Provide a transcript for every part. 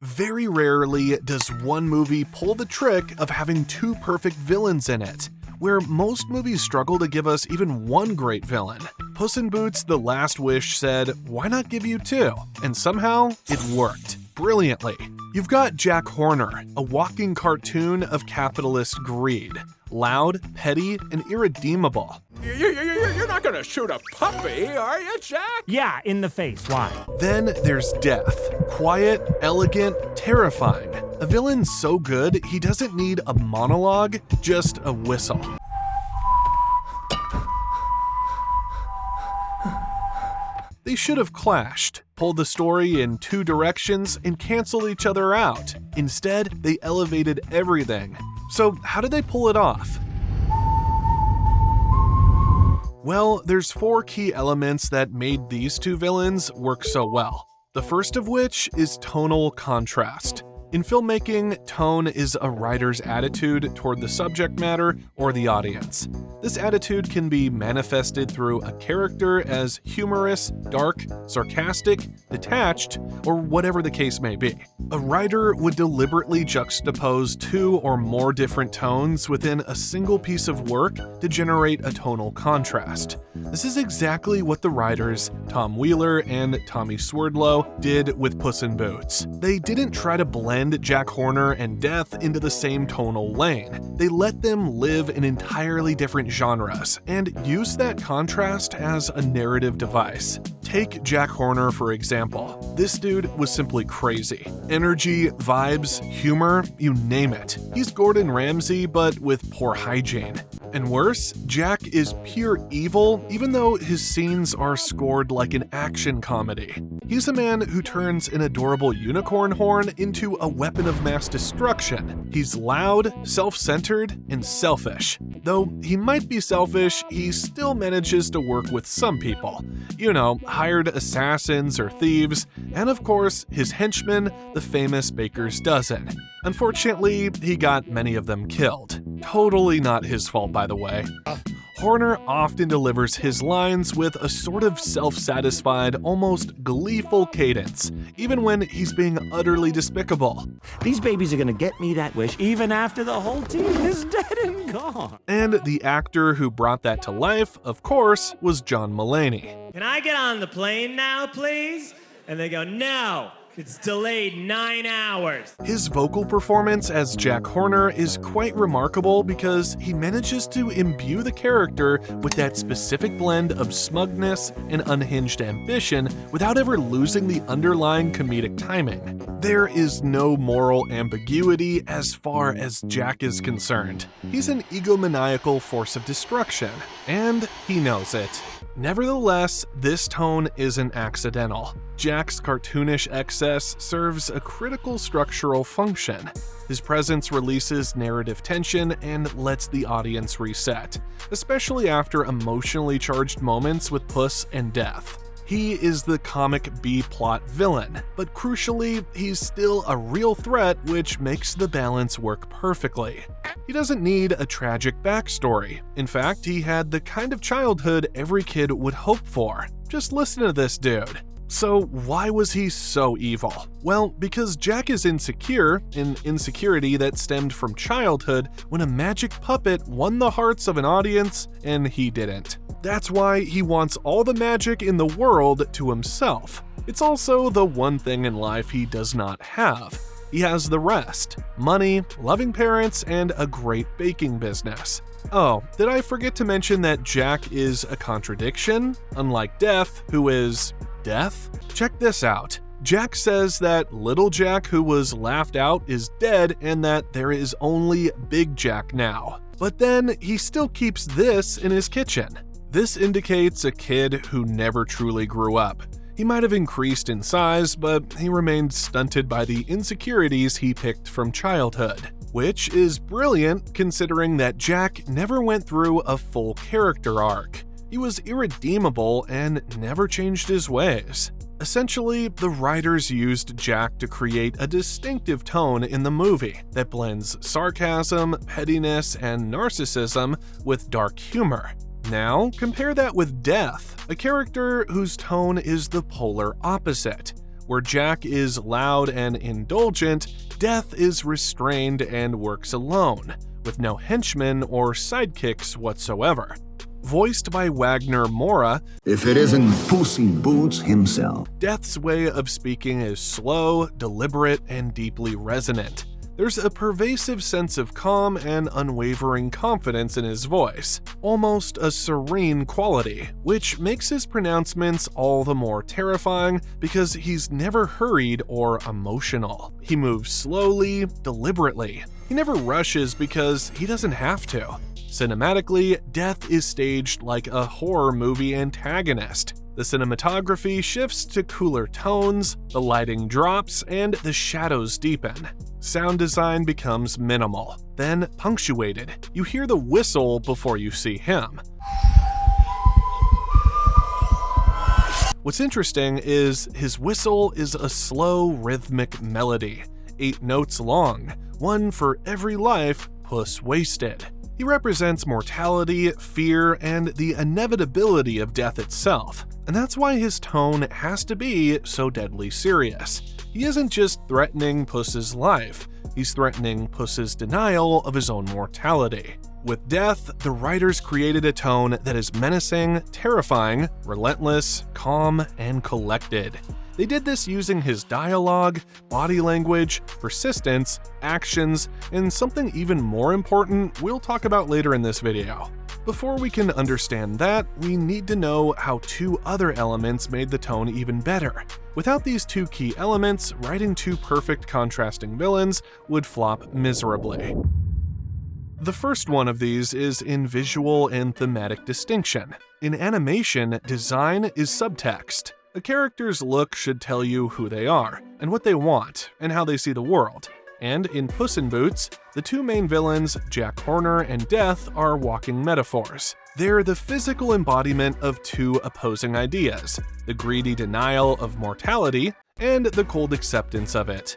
Very rarely does one movie pull the trick of having two perfect villains in it, where most movies struggle to give us even one great villain. Puss in Boots: The Last Wish said, why not give you two? And somehow, it worked brilliantly. You've got Jack Horner, a walking cartoon of capitalist greed. Loud, petty, and irredeemable. You're not gonna shoot a puppy, are you, Jack? Yeah, in the face. Why? Then there's Death. Quiet, elegant, terrifying. A villain so good, he doesn't need a monologue, just a whistle. They should have clashed, pulled the story in two directions, and canceled each other out. Instead, they elevated everything. So how did they pull it off? Well, there's four key elements that made these two villains work so well. The first of which is tonal contrast. In filmmaking, tone is a writer's attitude toward the subject matter or the audience. This attitude can be manifested through a character as humorous, dark, sarcastic, detached, or whatever the case may be. A writer would deliberately juxtapose two or more different tones within a single piece of work to generate a tonal contrast. This is exactly what the writers Tom Wheeler and Tommy Swerdlow did with Puss in Boots. They didn't try to blend Jack Horner and Death into the same tonal lane. They let them live in entirely different genres and use that contrast as a narrative device. Take Jack Horner, for example. This dude was simply crazy. Energy, vibes, humor, you name it. He's Gordon Ramsay, but with poor hygiene. And worse, Jack is pure evil, even though his scenes are scored like an action comedy. He's a man who turns an adorable unicorn horn into a weapon of mass destruction. He's loud, self-centered, and selfish. Though he might be selfish, he still manages to work with some people. You know, hired assassins or thieves, and of course, his henchmen, the famous Baker's Dozen. Unfortunately, he got many of them killed. Totally not his fault, by the way. Horner often delivers his lines with a sort of self-satisfied, almost gleeful cadence, even when he's being utterly despicable. These babies are gonna get me that wish even after the whole team is dead and gone. And the actor who brought that to life, of course, was John Mulaney. Can I get on the plane now, please? And they go, no. It's delayed 9 hours. His vocal performance as Jack Horner is quite remarkable because he manages to imbue the character with that specific blend of smugness and unhinged ambition without ever losing the underlying comedic timing. There is no moral ambiguity as far as Jack is concerned. He's an egomaniacal force of destruction, and he knows it. Nevertheless, this tone isn't accidental. Jack's cartoonish excess serves a critical structural function. His presence releases narrative tension and lets the audience reset, especially after emotionally charged moments with Puss and Death. He is the comic B-plot villain, but crucially, he's still a real threat, which makes the balance work perfectly. He doesn't need a tragic backstory. In fact, he had the kind of childhood every kid would hope for. Just listen to this dude. So why was he so evil? Well, because Jack is insecure, an insecurity that stemmed from childhood when a magic puppet won the hearts of an audience and he didn't. That's why he wants all the magic in the world to himself. It's also the one thing in life he does not have. He has the rest: money, loving parents, and a great baking business. Oh, did I forget to mention that Jack is a contradiction? Unlike Death, who is Death? Check this out. Jack says that little Jack who was laughed out is dead and that there is only Big Jack now. But then he still keeps this in his kitchen. This indicates a kid who never truly grew up. He might have increased in size, but he remained stunted by the insecurities he picked from childhood. Which is brilliant considering that Jack never went through a full character arc. He was irredeemable and never changed his ways. Essentially, the writers used Jack to create a distinctive tone in the movie that blends sarcasm, pettiness, and narcissism with dark humor. Now, compare that with Death, a character whose tone is the polar opposite. Where Jack is loud and indulgent, Death is restrained and works alone, with no henchmen or sidekicks whatsoever. Voiced by Wagner Moura, if it isn't Puss in Boots himself. Death's way of speaking is slow, deliberate, and deeply resonant. There's a pervasive sense of calm and unwavering confidence in his voice, almost a serene quality, which makes his pronouncements all the more terrifying because he's never hurried or emotional. He moves slowly, deliberately. He never rushes because he doesn't have to. Cinematically, Death is staged like a horror movie antagonist. The cinematography shifts to cooler tones, the lighting drops, and the shadows deepen. Sound design becomes minimal, then punctuated. You hear the whistle before you see him. What's interesting is his whistle is a slow, rhythmic melody, 8 notes long, one for every life Puss wasted. He represents mortality, fear, and the inevitability of death itself, and that's why his tone has to be so deadly serious. He isn't just threatening Puss's life, he's threatening Puss's denial of his own mortality. With Death, the writers created a tone that is menacing, terrifying, relentless, calm, and collected. They did this using his dialogue, body language, persistence, actions, and something even more important we'll talk about later in this video. Before we can understand that, we need to know how 2 other elements made the tone even better. Without these 2 key elements, writing 2 perfect contrasting villains would flop miserably. The first one of these is in visual and thematic distinction. In animation, design is subtext. A character's look should tell you who they are, and what they want, and how they see the world. And in Puss in Boots, the 2 main villains, Jack Horner and Death, are walking metaphors. They're the physical embodiment of 2 opposing ideas, the greedy denial of mortality and the cold acceptance of it.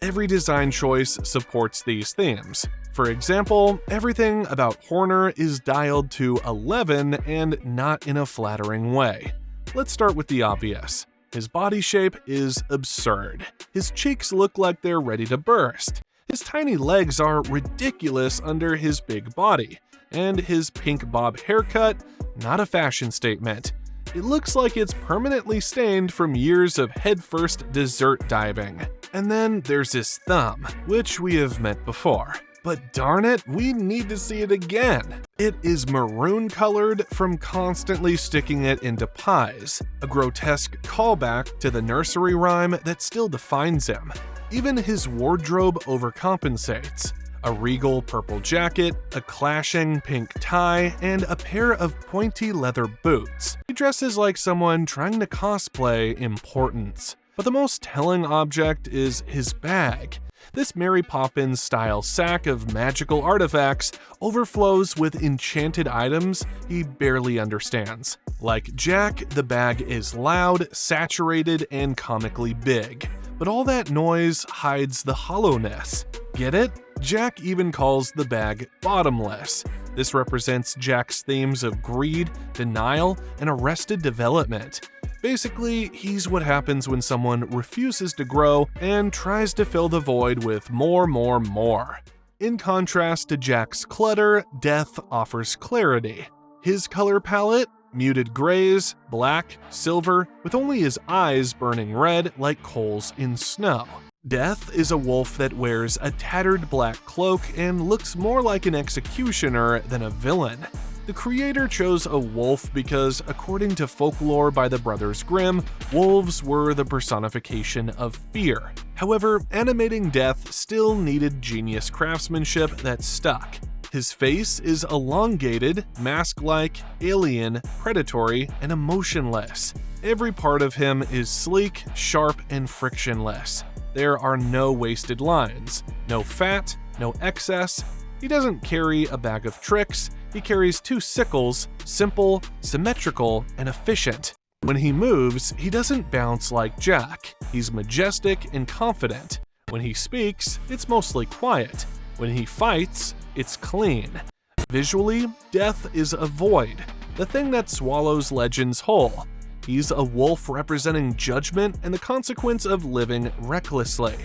Every design choice supports these themes. For example, everything about Horner is dialed to 11 and not in a flattering way. Let's start with the obvious. His body shape is absurd. His cheeks look like they're ready to burst. His tiny legs are ridiculous under his big body. And his pink bob haircut, not a fashion statement. It looks like it's permanently stained from years of headfirst dessert diving. And then there's his thumb, which we have met before. But darn it, we need to see it again. It is maroon colored from constantly sticking it into pies, a grotesque callback to the nursery rhyme that still defines him. Even his wardrobe overcompensates. A regal purple jacket, a clashing pink tie, and a pair of pointy leather boots. He dresses like someone trying to cosplay importance. But the most telling object is his bag. This Mary Poppins-style sack of magical artifacts overflows with enchanted items he barely understands. Like Jack, the bag is loud, saturated, and comically big. But all that noise hides the hollowness. Get it? Jack even calls the bag bottomless. This represents Jack's themes of greed, denial, and arrested development. Basically, he's what happens when someone refuses to grow and tries to fill the void with more. In contrast to Jack's clutter, Death offers clarity. His color palette? Muted grays, black, silver, with only his eyes burning red like coals in snow. Death is a wolf that wears a tattered black cloak and looks more like an executioner than a villain. The creator chose a wolf because, according to folklore by the Brothers Grimm, wolves were the personification of fear. However, animating Death still needed genius craftsmanship that stuck. His face is elongated, mask-like, alien, predatory, and emotionless. Every part of him is sleek, sharp, and frictionless. There are no wasted lines, no fat, no excess. He doesn't carry a bag of tricks, he carries 2 sickles, simple, symmetrical, and efficient. When he moves, he doesn't bounce like Jack. He's majestic and confident. When he speaks, it's mostly quiet. When he fights, it's clean. Visually, Death is a void, the thing that swallows legends whole. He's a wolf representing judgment and the consequence of living recklessly.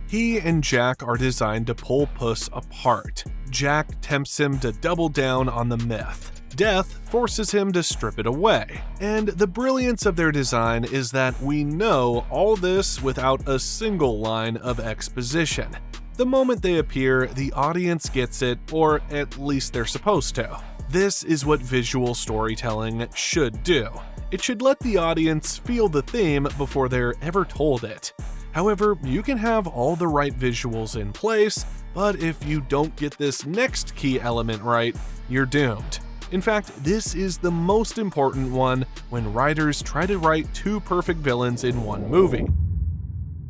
He and Jack are designed to pull Puss apart. Jack tempts him to double down on the myth. Death forces him to strip it away. And the brilliance of their design is that we know all this without a single line of exposition. The moment they appear, the audience gets it, or at least they're supposed to. This is what visual storytelling should do. It should let the audience feel the theme before they're ever told it. However, you can have all the right visuals in place, but if you don't get this next key element right, you're doomed. In fact, this is the most important one when writers try to write two perfect villains in one movie.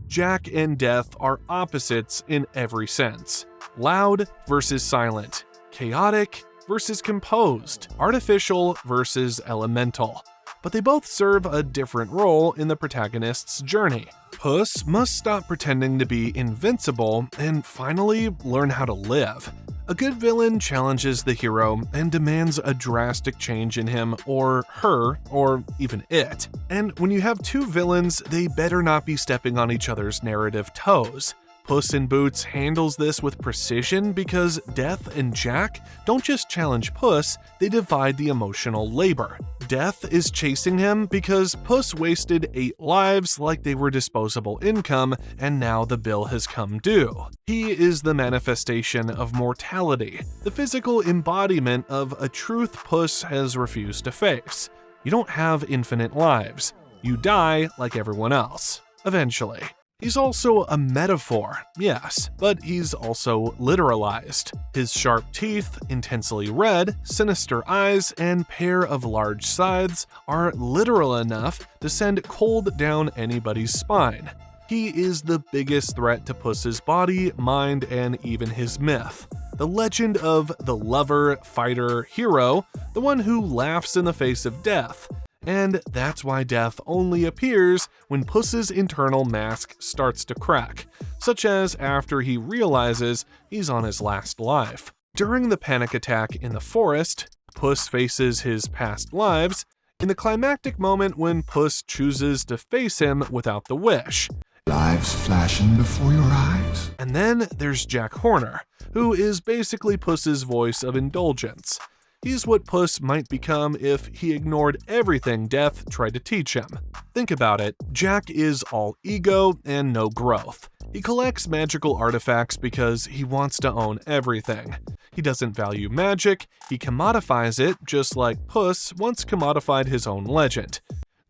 Jack and Death are opposites in every sense. Loud versus silent. Chaotic versus composed. Artificial versus elemental. But they both serve a different role in the protagonist's journey. Puss must stop pretending to be invincible and finally learn how to live. A good villain challenges the hero and demands a drastic change in him or her, or even it. And when you have two villains, they better not be stepping on each other's narrative toes. Puss in Boots handles this with precision because Death and Jack don't just challenge Puss, they divide the emotional labor. Death is chasing him because Puss wasted 8 lives like they were disposable income, and now the bill has come due. He is the manifestation of mortality, the physical embodiment of a truth Puss has refused to face. You don't have infinite lives. You die like everyone else, eventually. He's also a metaphor, yes, but he's also literalized. His sharp teeth, intensely red, sinister eyes, and pair of large scythes are literal enough to send cold down anybody's spine. He is the biggest threat to Puss's body, mind, and even his myth. The legend of the lover, fighter, hero, the one who laughs in the face of death. And that's why Death only appears when Puss's internal mask starts to crack, such as after he realizes he's on his last life. During the panic attack in the forest, Puss faces his past lives, in the climactic moment when Puss chooses to face him without the wish. Lives flashing before your eyes. And then there's Jack Horner, who is basically Puss's voice of indulgence. He's what Puss might become if he ignored everything Death tried to teach him. Think about it, Jack is all ego and no growth. He collects magical artifacts because he wants to own everything. He doesn't value magic, he commodifies it just like Puss once commodified his own legend.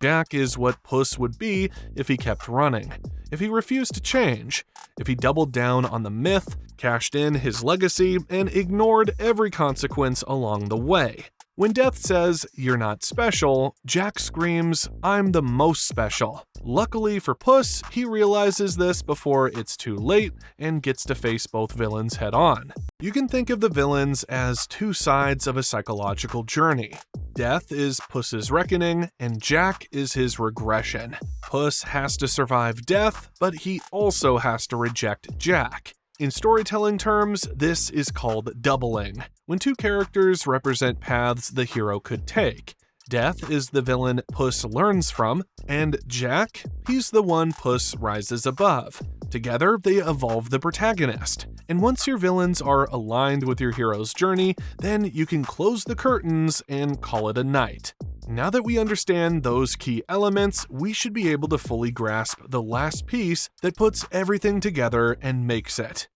Jack is what Puss would be if he kept running, if he refused to change, if he doubled down on the myth, cashed in his legacy, and ignored every consequence along the way. When Death says, "You're not special," Jack screams, "I'm the most special." Luckily for Puss, he realizes this before it's too late and gets to face both villains head on. You can think of the villains as two sides of a psychological journey. Death is Puss's reckoning, and Jack is his regression. Puss has to survive Death, but he also has to reject Jack. In storytelling terms, this is called doubling, when two characters represent paths the hero could take. Death is the villain Puss learns from, and Jack, he's the one Puss rises above. Together, they evolve the protagonist. And once your villains are aligned with your hero's journey, then you can close the curtains and call it a night. Now that we understand those key elements, we should be able to fully grasp the last piece that puts everything together and makes it.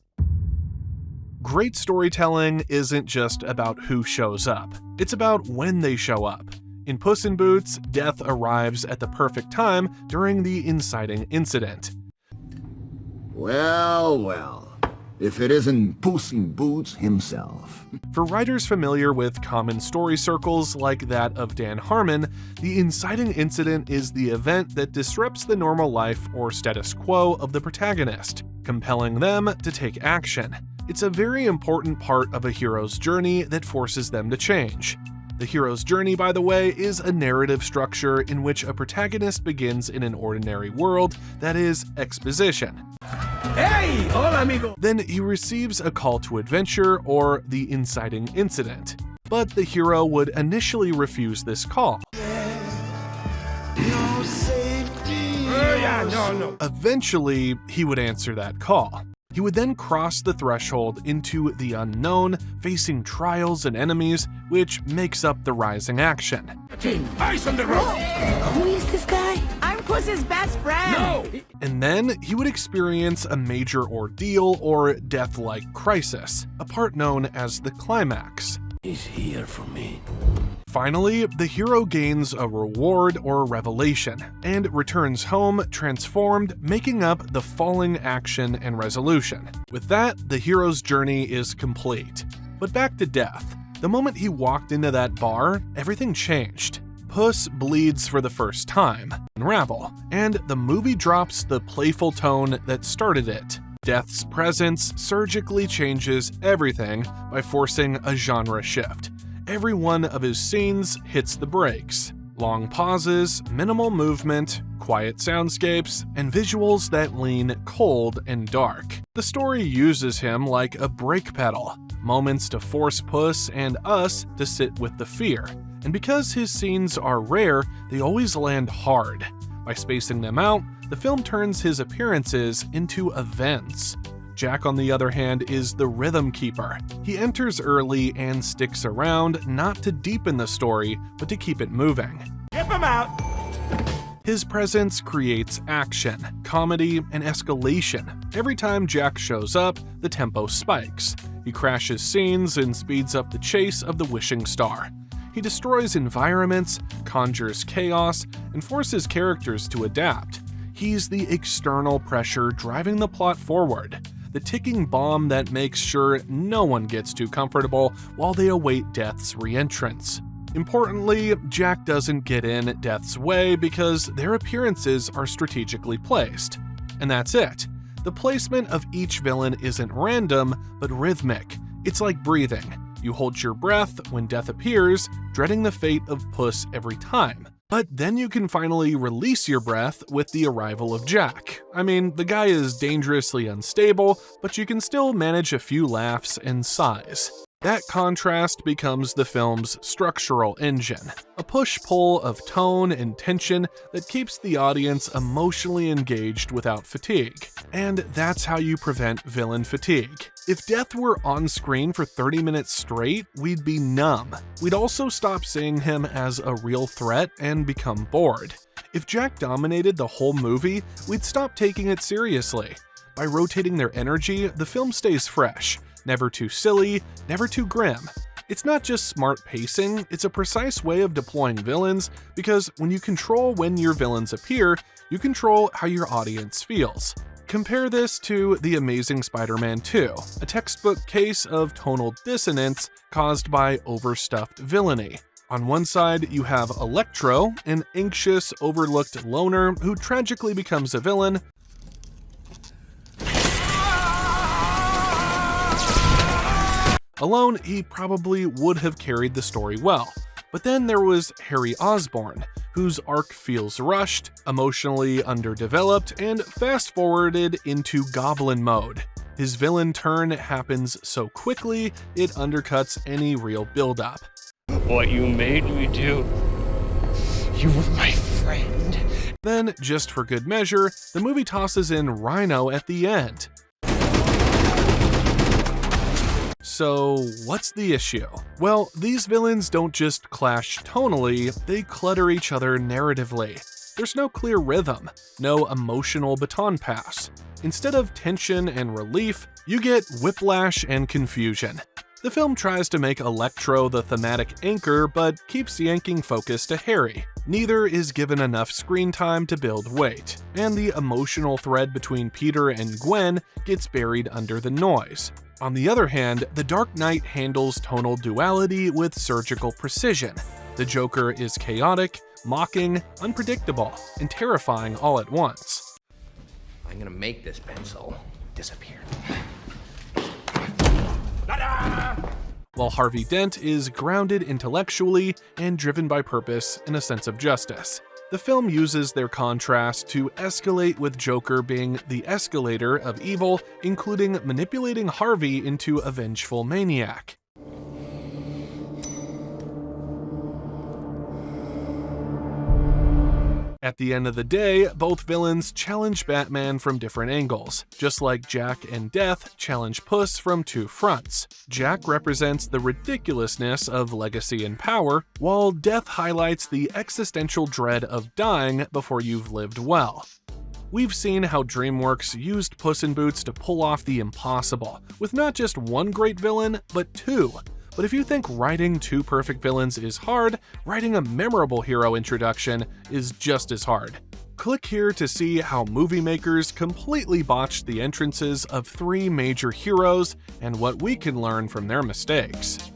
Great storytelling isn't just about who shows up, it's about when they show up. In Puss in Boots, Death arrives at the perfect time during the inciting incident. Well, if it isn't Puss in Boots himself. For writers familiar with common story circles like that of Dan Harmon, the inciting incident is the event that disrupts the normal life or status quo of the protagonist, compelling them to take action. It's a very important part of a hero's journey that forces them to change. The hero's journey, by the way, is a narrative structure in which a protagonist begins in an ordinary world, that is, exposition. Hey, hola amigo. Then he receives a call to adventure or the inciting incident. But the hero would initially refuse this call. no. Eventually, he would answer that call. He would then cross the threshold into the unknown, facing trials and enemies, which makes up the rising action. Team, eyes on the road. Who is this guy? I'm Puss's best friend. No. And then he would experience a major ordeal or death-like crisis, a part known as the climax. He's here for me. Finally, the hero gains a reward or revelation, and returns home transformed, making up the falling action and resolution. With that, the hero's journey is complete. But back to Death. The moment he walked into that bar, everything changed. Puss bleeds for the first time, unravel, and the movie drops the playful tone that started it. Death's presence surgically changes everything by forcing a genre shift. Every one of his scenes hits the brakes. Long pauses, minimal movement, quiet soundscapes, and visuals that lean cold and dark. The story uses him like a brake pedal, moments to force Puss and us to sit with the fear. And because his scenes are rare, they always land hard. By spacing them out, the film turns his appearances into events. Jack, on the other hand, is the rhythm keeper. He enters early and sticks around not to deepen the story, but to keep it moving. Skip him out! His presence creates action, comedy, and escalation. Every time Jack shows up, the tempo spikes. He crashes scenes and speeds up the chase of the wishing star. He destroys environments, conjures chaos, and forces characters to adapt. He's the external pressure driving the plot forward, the ticking bomb that makes sure no one gets too comfortable while they await Death's re-entrance. Importantly, Jack doesn't get in Death's way because their appearances are strategically placed. And that's it. The placement of each villain isn't random, but rhythmic. It's like breathing. You hold your breath when Death appears, dreading the fate of Puss every time. But then you can finally release your breath with the arrival of Jack. I mean, the guy is dangerously unstable, but you can still manage a few laughs and sighs. That contrast becomes the film's structural engine, a push-pull of tone and tension that keeps the audience emotionally engaged without fatigue. And that's how you prevent villain fatigue. If Death were on screen for 30 minutes straight, we'd be numb. We'd also stop seeing him as a real threat and become bored. If Jack dominated the whole movie, we'd stop taking it seriously. By rotating their energy, the film stays fresh. Never too silly, never too grim. It's not just smart pacing, it's a precise way of deploying villains, because when you control when your villains appear, you control how your audience feels. Compare this to The Amazing Spider-Man 2, a textbook case of tonal dissonance caused by overstuffed villainy. On one side, you have Electro, an anxious, overlooked loner who tragically becomes a villain. Alone, he probably would have carried the story well. But then there was Harry Osborn, whose arc feels rushed, emotionally underdeveloped, and fast-forwarded into Goblin mode. His villain turn happens so quickly, it undercuts any real build-up. What you made me do. You were my friend. Then, just for good measure, the movie tosses in Rhino at the end. So, what's the issue? Well, these villains don't just clash tonally, they clutter each other narratively. There's no clear rhythm, no emotional baton pass. Instead of tension and relief, you get whiplash and confusion. The film tries to make Electro the thematic anchor, but keeps yanking focus to Harry. Neither is given enough screen time to build weight, and the emotional thread between Peter and Gwen gets buried under the noise. On the other hand, The Dark Knight handles tonal duality with surgical precision. The Joker is chaotic, mocking, unpredictable, and terrifying all at once. I'm gonna make this pencil disappear. While Harvey Dent is grounded intellectually and driven by purpose and a sense of justice. The film uses their contrast to escalate, with Joker being the escalator of evil, including manipulating Harvey into a vengeful maniac. At the end of the day, both villains challenge Batman from different angles, just like Jack and Death challenge Puss from two fronts. Jack represents the ridiculousness of legacy and power, while Death highlights the existential dread of dying before you've lived well. We've seen how DreamWorks used Puss in Boots to pull off the impossible, with not just one great villain, but two. But if you think writing two perfect villains is hard, writing a memorable hero introduction is just as hard. Click here to see how movie makers completely botched the entrances of three major heroes and what we can learn from their mistakes.